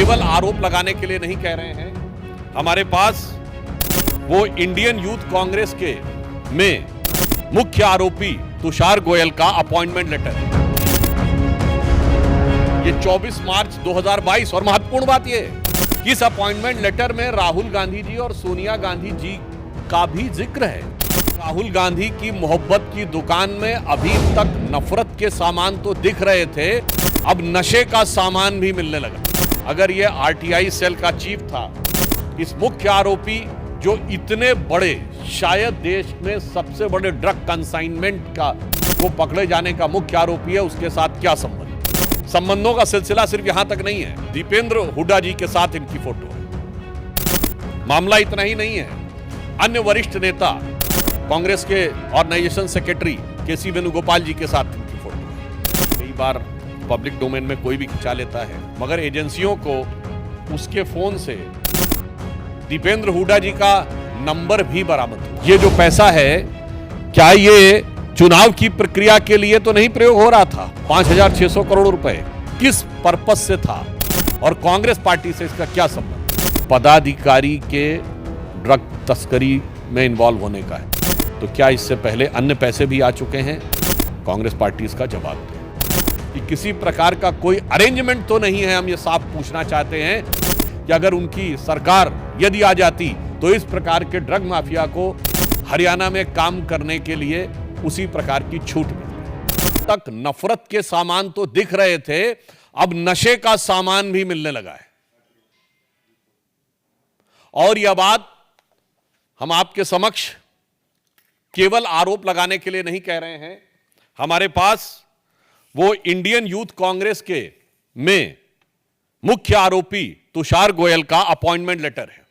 केवल आरोप लगाने के लिए नहीं कह रहे हैं। हमारे पास वो इंडियन यूथ कांग्रेस के में मुख्य आरोपी तुषार गोयल का अपॉइंटमेंट लेटर है। ये 24 मार्च 2022 और महत्वपूर्ण बात ये कि इस अपॉइंटमेंट लेटर में राहुल गांधी जी और सोनिया गांधी जी का भी जिक्र है। राहुल गांधी की मोहब्बत की दुकान में अभी तक नफरत के सामान तो दिख रहे थे, अब नशे का सामान भी मिलने लगा। अगर ये आरटीआई सेल का चीफ था, इस मुख्य आरोपी जो इतने बड़े, शायद देश में सबसे बड़े ड्रग कंसाइनमेंट का वो पकड़े जाने का मुख्य आरोपी है, उसके साथ क्या संबंध? संबंधों का सिलसिला सिर्फ यहां तक नहीं है। दीपेंद्र हुड्डा जी के साथ इनकी फोटो है। मामला इतना ही नहीं है, अन्य वरिष्ठ नेता कांग्रेस के ऑर्गेनाइजेशन सेक्रेटरी केसी वेणुगोपाल जी के साथ इनकी फोटो है। कई बार पब्लिक डोमेन में कोई भी खिंचा लेता है, मगर एजेंसियों को उसके फोन से दीपेंद्र हुड्डा जी का नंबर भी बरामद हुआ। ये जो पैसा है, क्या ये चुनाव की प्रक्रिया के लिए तो नहीं प्रयोग हो रहा था? 5,600 करोड़ रुपए किस पर्पस से था और कांग्रेस पार्टी से इसका क्या संबंध? पदाधिकारी के ड्रग तस्करी में इन्वॉल्व होने का है, तो क्या इससे पहले अन्य पैसे भी आ चुके हैं? कांग्रेस पार्टी इसका जवाब दे कि किसी प्रकार का कोई अरेंजमेंट तो नहीं है। हम ये साफ पूछना चाहते हैं कि अगर उनकी सरकार यदि आ जाती तो इस प्रकार के ड्रग माफिया को हरियाणा में काम करने के लिए उसी प्रकार की छूट मिलती। तक नफरत के सामान तो दिख रहे थे, अब नशे का सामान भी मिलने लगा है। और यह बात हम आपके समक्ष केवल आरोप लगाने के लिए नहीं कह रहे हैं। हमारे पास वो इंडियन यूथ कांग्रेस के में मुख्य आरोपी तुषार गोयल का अपॉइंटमेंट लेटर है।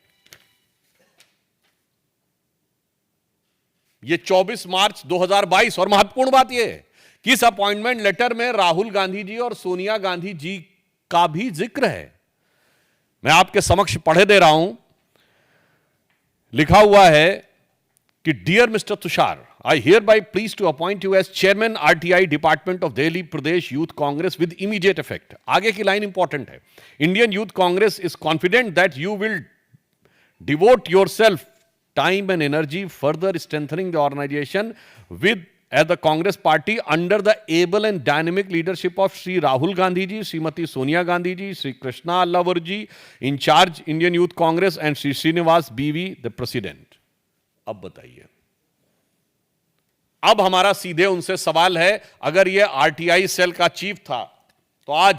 ये 24 मार्च 2022 और महत्वपूर्ण बात यह है कि इस अपॉइंटमेंट लेटर में राहुल गांधी जी और सोनिया गांधी जी का भी जिक्र है। मैं आपके समक्ष पढ़े दे रहा हूं। लिखा हुआ है कि dear mister Tushar, I hereby please to appoint you as chairman RTI Department of Delhi Pradesh Youth Congress with immediate effect. आगे की लाइन इंपॉर्टेंट है। Indian Youth Congress is confident that you will devote yourself time and energy further strengthening the organization with as the Congress party under the able and dynamic leadership of Sri Rahul Gandhi ji, Srimati Sonia Gandhi ji, Sri Krishna Allavar ji, in charge Indian Youth Congress, and Sri Srinivas BV, the president. अब बताइए, अब हमारा सीधे उनसे सवाल है, अगर ये आरटीआई सेल का चीफ था तो आज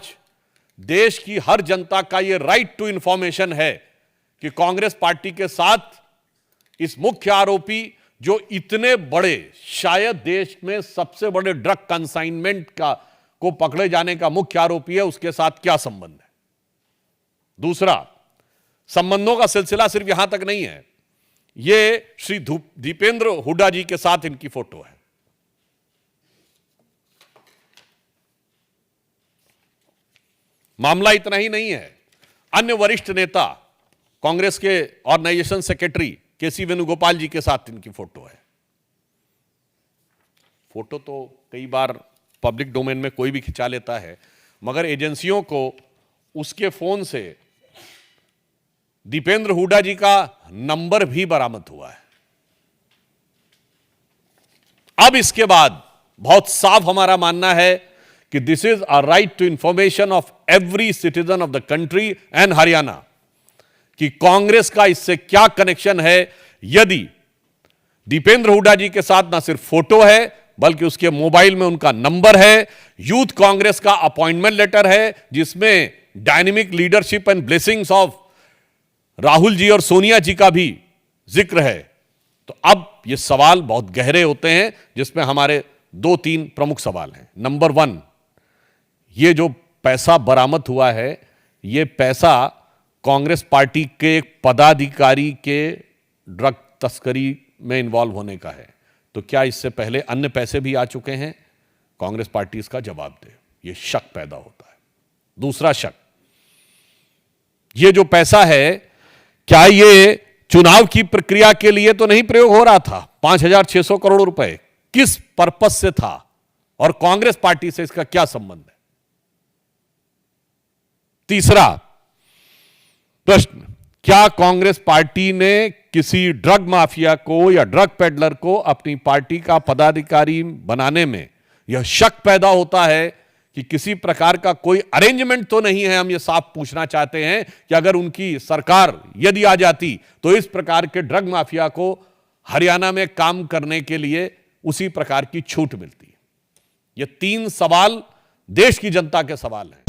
देश की हर जनता का ये राइट टू इंफॉर्मेशन है कि कांग्रेस पार्टी के साथ इस मुख्य आरोपी जो इतने बड़े, शायद देश में सबसे बड़े ड्रग कंसाइनमेंट का को पकड़े जाने का मुख्य आरोपी है, उसके साथ क्या संबंध है? दूसरा, संबंधों का सिलसिला सिर्फ यहां तक नहीं है। ये श्री दीपेंद्र हुड्डा जी के साथ इनकी फोटो है। मामला इतना ही नहीं है, अन्य वरिष्ठ नेता कांग्रेस के ऑर्गेनाइजेशन सेक्रेटरी केसी वेणुगोपाल जी के साथ इनकी फोटो है। फोटो तो कई बार पब्लिक डोमेन में कोई भी खिंचा लेता है, मगर एजेंसियों को उसके फोन से दीपेंद्र हुड्डा जी का नंबर भी बरामद हुआ है। अब इसके बाद बहुत साफ हमारा मानना है कि this is a right to information of every citizen of the country and Haryana कि कांग्रेस का इससे क्या कनेक्शन है। यदि दीपेंद्र हुड्डा जी के साथ ना सिर्फ फोटो है बल्कि उसके मोबाइल में उनका नंबर है, यूथ कांग्रेस का अपॉइंटमेंट लेटर है जिसमें dynamic leadership and blessings of Rahul ji और सोनिया जी का भी जिक्र है, तो अब ये सवाल बहुत गहरे होते हैं जिसमें हमारे 2-3 प्रमुख सवाल हैं। नंबर 1, ये जो पैसा बरामद हुआ है, ये पैसा कांग्रेस पार्टी के एक पदाधिकारी के ड्रग तस्करी में इन्वॉल्व होने का है, तो क्या इससे पहले अन्य पैसे भी आ चुके हैं? कांग्रेस पार्टी इसका जवाब दे। ये शक पैदा होता है। दूसरा शक, ये जो पैसा है, क्या ये चुनाव की प्रक्रिया के लिए तो नहीं प्रयोग हो रहा था? 5,600 करोड़ रुपए किस पर्पस से था और कांग्रेस पार्टी से इसका क्या संबंध है? तीसरा, प्रश्न, क्या कांग्रेस पार्टी ने किसी ड्रग माफिया को या ड्रग पेडलर को अपनी पार्टी का पदाधिकारी बनाने में यह शक पैदा होता है कि किसी प्रकार का कोई अरेंजमेंट तो नहीं है? हम ये साफ पूछना चाहते हैं कि अगर उनकी सरकार यदि आ जाती तो इस प्रकार के ड्रग माफिया को हरियाणा में काम करने के लिए उसी प्रकार की छूट मिलती। ये 3 सवाल देश की जनता के सवाल हैं।